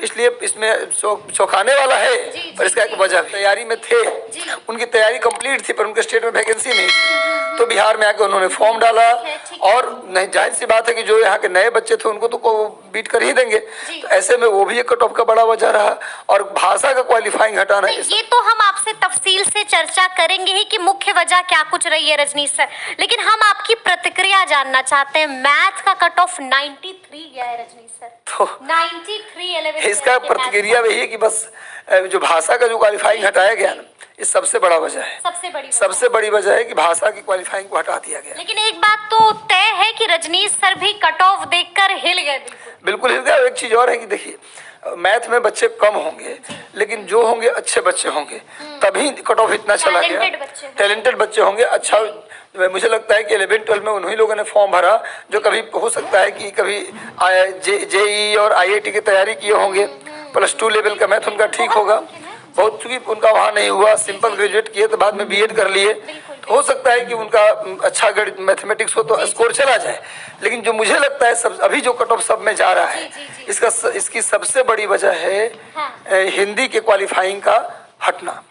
इसलिए इसमें चौंकाने वाला है। पर इसका एक वजह, तैयारी में थे, उनकी तैयारी कंप्लीट थी पर उनके स्टेट में वैकेंसी नहीं थी, तो बिहार में आकर उन्होंने फॉर्म डाला। और नहीं, जाहिर सी बात है कि जो यहाँ के नए बच्चे थे उनको तो बीट कर ही देंगे, तो ऐसे में वो भी एक कट ऑफ का बड़ा वजह रहा। और भाषा का क्वालिफाइंग हटाना, ये तो हम आपसे तफसील से चर्चा करेंगे ही कि मुख्य वजह क्या कुछ रही है रजनीश सर, लेकिन हम आपकी प्रतिक्रिया जानना चाहते हैं। मैथ का कट ऑफ 93 गया है रजनीश सर, तो 93 इसका प्रतिक्रिया वही है कि बस जो भाषा का जो क्वालिफाइंग हटाया गया ना, इस सबसे बड़ा वजह है। सबसे बड़ी वजह है कि भाषा की क्वालिफाइंग को हटा दिया गया। लेकिन एक बात तो तय है कि रजनीश सर भी कट ऑफ देखकर हिल गए। बिल्कुल हिल गए। एक चीज और है कि देखिए, मैथ में बच्चे कम होंगे लेकिन जो होंगे अच्छे बच्चे होंगे, तभी कट ऑफ इतना चला गया। टैलेंटेड बच्चे होंगे। अच्छा, मुझे लगता है कि 11-12 में उन्हीं लोगों ने फॉर्म भरा जो कभी हो सकता है कि कभी जेईई और आईआईटी की तैयारी किए होंगे। +2 लेवल का मैथ उनका ठीक होगा बहुत, चूंकि उनका वहाँ नहीं हुआ, सिंपल ग्रेजुएट किए तो बाद में बीएड कर लिए, तो हो सकता है कि उनका अच्छा गणित मैथमेटिक्स हो तो स्कोर चला जाए। लेकिन जो मुझे लगता है सब अभी जो कट ऑफ सब में जा रहा है, इसकी सबसे बड़ी वजह है हिंदी के क्वालिफाइंग का हटना।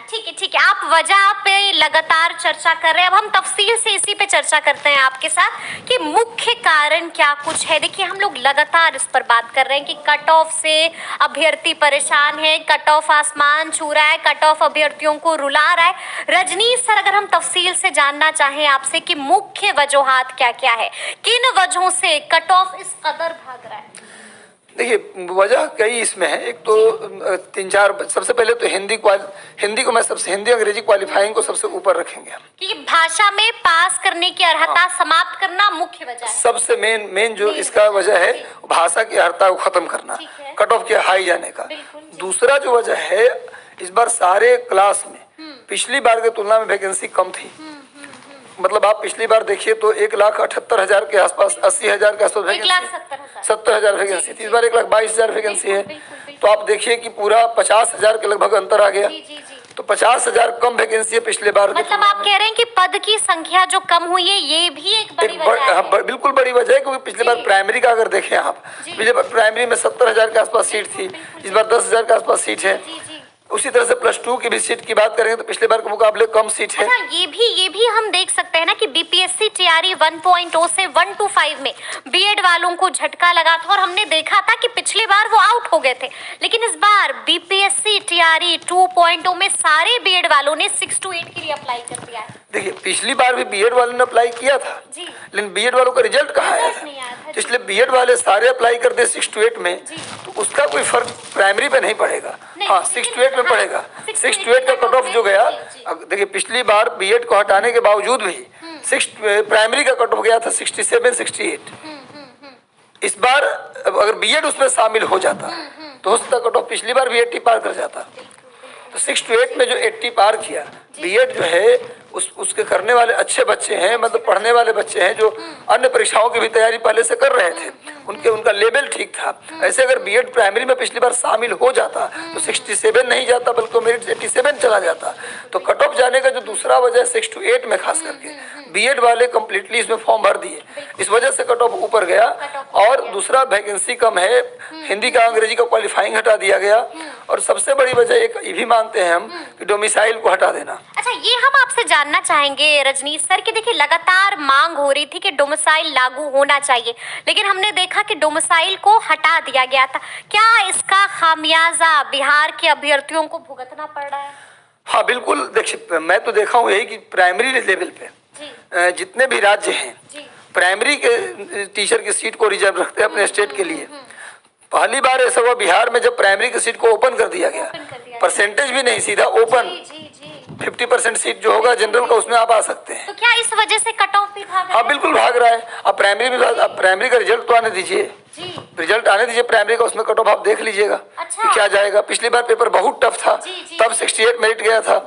ठीक है, आप वजह पे लगातार चर्चा कर रहे हैं। अब हम तफसील से इसी पे चर्चा करते हैं आपके साथ कि मुख्य कारण क्या कुछ है। देखिए, हम लोग लगातार इस पर बात कर रहे हैं कि कट ऑफ से अभ्यर्थी परेशान है, कट ऑफ आसमान छू रहा है, कट ऑफ अभ्यर्थियों को रुला रहा है। रजनीश सर, अगर हम तफसील से जानना चाहें आपसे कि मुख्य वजूहात क्या क्या है, किन वजहों से कट ऑफ इस कदर भाग रहा है? देखिए, वजह कई इसमें है। एक तो 3-4, सबसे पहले तो हिंदी को मैं सबसे, हिंदी अंग्रेजी क्वालिफाइंग को सबसे ऊपर रखेंगे हम, कि भाषा में पास करने की अर्हता समाप्त करना मुख्य वजह है। सबसे मेन जो इसका वजह है भाषा की अर्हता को खत्म करना, कट ऑफ के हाई जाने का। दूसरा जो वजह है, इस बार सारे क्लास में पिछली बार की तुलना में वैकेंसी कम थी। मतलब आप पिछली बार देखिए तो 1,78,000 के आसपास, 80,000 के आसपास वैकेंसी, 70,000 वैकेंसी थी। इस बार 1,22,000 वैकेंसी है। तो आप देखिए कि पूरा 50,000 के लगभग अंतर आ गया। तो 50,000 कम वैकेंसी है पिछले बार। मतलब आप कह रहे हैं कि पद की संख्या जो कम हुई है, ये भी एक बड़ी वजह है। बिल्कुल बड़ी वजह है, क्योंकि पिछले बार प्राइमरी का अगर देखें आप, पिछले बार प्राइमरी में 70,000 के आसपास सीट थी, इस बार 10,000 के आसपास सीट है। उसी तरह से +2 की भी सीट की बात करेंगे तो पिछले बार के मुकाबले कम सीट है। अच्छा, ये भी हम देख सकते हैं ना कि बीपीएससी टीआरई 1.0 से 1 to 5 में बीएड वालों को झटका लगा था और हमने देखा था कि पिछले बार वो आउट हो गए थे। लेकिन इस बार बीपीएससी टीआरई 2.0 में सारे बीएड वालों ने 6 to 8 के लिए अप्लाई कर दिया है। देखिए, पिछली बार भी बीएड वालों ने अप्लाई किया था, लेकिन बीएड वालों का रिजल्ट कहाँ आया था, इसलिए बीएड वाले सारे अप्लाई कर दे 6 to 8 में, तो उसका कोई फर्क प्राइमरी पे नहीं पड़ेगा। हाँ, 6 to 8 में पड़ेगा। 6 to 8 का कट ऑफ जो गया, देखिए पिछली बार बीएड को हटाने के बावजूद भी प्राइमरी का कट ऑफ गया था 67-68। इस बार अगर बीएड उसमें शामिल हो जाता तो उसका कट ऑफ पिछली बार भी 80 पार कर जाता। तो 6 to 8 में जो 80 पार किया, बीएड जो है उसके करने वाले अच्छे बच्चे हैं, मतलब पढ़ने वाले बच्चे हैं जो अन्य परीक्षाओं की भी तैयारी पहले से कर रहे थे, उनका लेवल ठीक था। ऐसे अगर बीएड प्राइमरी में पिछली बार शामिल हो जाता तो 67 नहीं जाता बल्कि मेरिट 87 चला जाता। तो कट ऑफ जाने का जो दूसरा वजह 6 to 8 में खास करके बीएड वाले कंप्लीटली इसमें फॉर्म भर दिए, इस वजह से कट ऑफ ऊपर गया। और दूसरा वैकेंसी कम है, हिंदी का अंग्रेजी का क्वालिफाइंग हटा दिया गया। और सबसे बड़ी वजह ये भी मानते हैं हम कि डोमिसाइल को हटा देना। अच्छा, ये हम आपसे जानना चाहेंगे रजनीश सर कि देखिए, लगातार मांग हो रही थी कि डोमिसाइल लागू होना चाहिए, लेकिन हमने देखा कि डोमिसाइल को हटा दिया गया था। क्या इसका खामियाजा बिहार के अभ्यर्थियों को भुगतना पड़ रहा है? हाँ बिल्कुल। देखिए, मैं तो देखा हूँ यही कि प्राइमरी लेवल पे जितने भी राज्य हैं प्राइमरी के टीचर की सीट को रिजर्व रखते हैं अपने स्टेट के लिए। पहली बार ऐसा हुआ बिहार में जब प्राइमरी की सीट को ओपन कर दिया गया, परसेंटेज भी नहीं, सीधा ओपन 50% सीट जो होगा जनरल का उसमें आप आ सकते हैं। तो क्या इस वजह से कट ऑफ भी भाग रहा है? हाँ बिल्कुल भाग रहा है। अब प्राइमरी का रिजल्ट तो आने दीजिए, रिजल्ट आने दीजिए प्राइमरी का, उसमें कट ऑफ आप देख लीजिएगा कि क्या जाएगा। पिछली बार पेपर बहुत टफ था, तब 68 मेरिट गया था।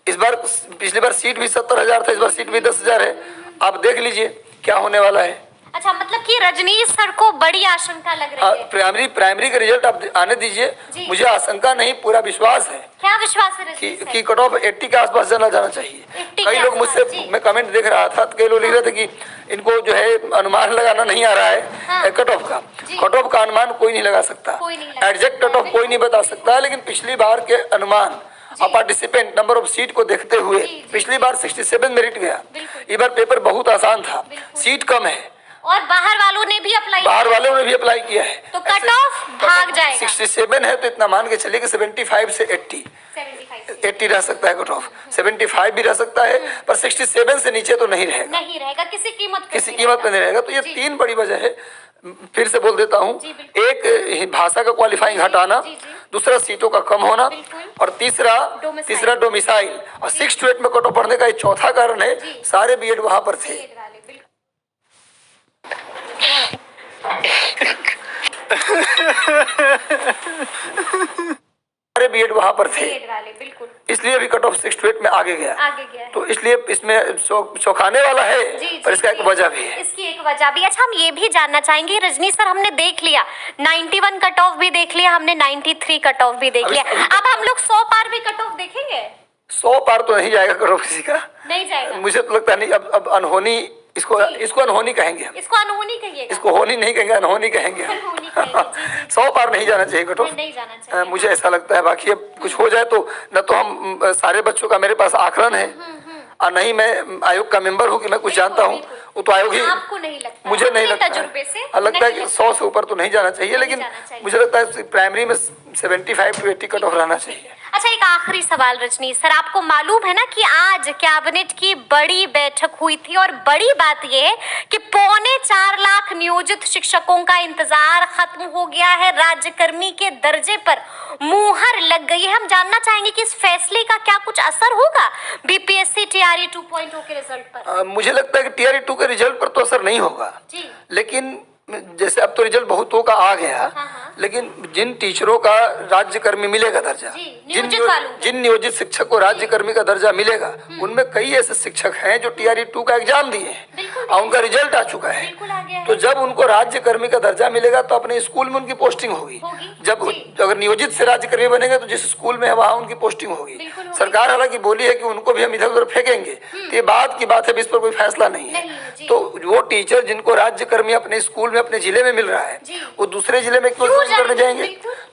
इस बार पिछली बार सीट भी 70,000 था, इस बार सीट भी 10,000 है। आप देख लीजिए क्या होने वाला है। अच्छा, मतलब कि रजनीश सर को बड़ी आशंका लग रही है। प्राइमरी का रिजल्ट आप आने दीजिए, मुझे आशंका नहीं पूरा विश्वास है। क्या विश्वास है कि कट ऑफ 80 के आसपास जाना चाहिए। कई लोग मुझसे, मैं कमेंट देख रहा था, कई लोग लिख रहे थे कि इनको जो है अनुमान लगाना नहीं आ रहा है कट ऑफ का। कट ऑफ का अनुमान कोई नहीं लगा सकता, एग्जैक्ट कट ऑफ कोई नहीं बता सकता, लेकिन पिछली बार के अनुमान और पार्टिसिपेंट नंबर ऑफ सीट को देखते हुए पिछली बार 67 मेरिट गया। इस बार पेपर बहुत आसान था, सीट कम है और बाहर वालों ने भी अप्लाई किया है, तो कट ऑफ भाग जाएगा। 67 है तो इतना मान के चलिए कि 75 से 80 रह सकता है कट ऑफ, 75 भी रह सकता है, पर 67 से नीचे तो नहीं रहेगा किसी कीमत पे नहीं रहेगा। तो ये तीन बड़ी वजह है। फिर से बोल देता हूँ, एक भाषा का क्वालिफाइंग हटाना, दूसरा सीटों का कम होना, और तीसरा डोमिसाइल, और 6 to 8 में कट ऑफ पढ़ने का एक चौथा कारण है, सारे बीएड वहां पर थे। सारे बीएड वहां पर थे, इसलिए अभी कट ऑफ 6 to 8 में आगे गया। तो इसलिए इसमें चौंकाने वाला है, पर इसका एक वजह भी है। इसकी एक वजह भी। अच्छा, हम ये भी जानना चाहेंगे, रजनी सर हमने देख लिया 91 कट ऑफ भी देख लिया हमने, 93 कट ऑफ भी देख लिया, अब हम लोग 100 पार भी कट ऑफ देखेंगे? 100 पार तो नहीं जाएगा कट ऑफ किसी का, नहीं जाएगा, मुझे तो लगता नहीं। अब अनहोनी, इसको अनहोनी कहेंगे हम। इसको अनहोनी कहिएगा, इसको होनी नहीं कहेंगे, अनहोनी कहेंगे। 100 पार नहीं जाना चाहिए कट ऑफ, नहीं जाना चाहिए, मुझे ऐसा लगता है। बाकी अब कुछ हो जाए तो न तो हम सारे बच्चों का मेरे पास आकलन है, और नहीं मैं आयोग का मेंबर हूँ कि मैं कुछ जानता हूँ, वो तो आयोग ही। आपको नहीं लगता? मुझे नहीं लगता है कि 100 से ऊपर तो नहीं जाना चाहिए, लेकिन मुझे लगता है प्राइमरी में 75 to 80 कट ऑफ रहना चाहिए। अच्छा, एक आखिरी सवाल रजनी सर, आपको मालूम है ना कि आज कैबिनेट की बड़ी बैठक हुई थी, और बड़ी बात यह है कि 4.25 लाख नियोजित शिक्षकों का इंतजार खत्म हो गया है, राज्यकर्मी के दर्जे पर मुहर लग गई है। हम जानना चाहेंगे कि इस फैसले का क्या कुछ असर होगा बीपीएससी टीआरई 2.0 के रिजल्ट पर? मुझे लगता है कि टीआरई 2 के रिजल्ट पर तो असर नहीं होगा, लेकिन जैसे अब तो रिजल्ट बहुतों का आ गया, लेकिन जिन टीचरों का राज्यकर्मी मिलेगा दर्जा, जिन नियोजित शिक्षक को राज्यकर्मी का दर्जा मिलेगा, उनमें कई ऐसे शिक्षक हैं जो टीआरई 2 का एग्जाम दिए हैं और उनका रिजल्ट आ चुका है। तो जब उनको राज्यकर्मी का दर्जा मिलेगा तो अपने स्कूल में उनकी पोस्टिंग होगी। जब अगर नियोजित से राज्यकर्मी बनेंगे तो जिस स्कूल में है वहाँ उनकी पोस्टिंग होगी। सरकार हालांकि बोली है कि उनको भी हम इधर उधर फेंकेंगे, तो ये बात की बात है, इस पर कोई फैसला नहीं है। तो वो टीचर जिनको राज्यकर्मी अपने स्कूल में अपने जिले में मिल रहा है, वो दूसरे जिले में क्यों करने जाएंगे?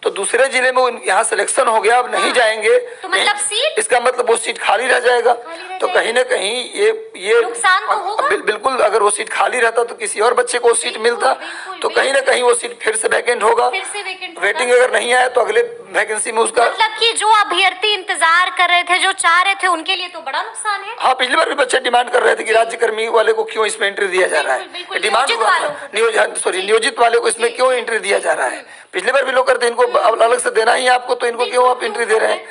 तो दूसरे जिले में यहाँ सिलेक्शन हो गया, अब नहीं जाएंगे तो मतलब सीट, इसका मतलब वो सीट खाली रह जाएगा। तो कहीं ना कहीं ये नुकसान तो होगा। बिल्कुल, अगर वो सीट खाली रहता तो किसी और बच्चे को सीट मिलता, तो कहीं ना कहीं वो सीट फिर से वैकेंट होगा। वेटिंग अगर नहीं आया तो अगले वैकेंसी में उसका, मतलब कि जो अभ्यर्थी इंतजार कर रहे थे, जो चाह रहे थे, उनके लिए तो बड़ा नुकसान है। हाँ, पिछली बार भी बच्चे डिमांड कर रहे थे कि राज्यकर्मी वाले को क्यों इसमें एंट्री दिया जा रहा है, डिमांड नियोजित वाले को इसमें क्यों एंट्री दिया जा रहा है। पिछली बार भी लोग करते, इनको अलग से देना ही आपको, तो इनको क्यों आप एंट्री दे रहे हैं।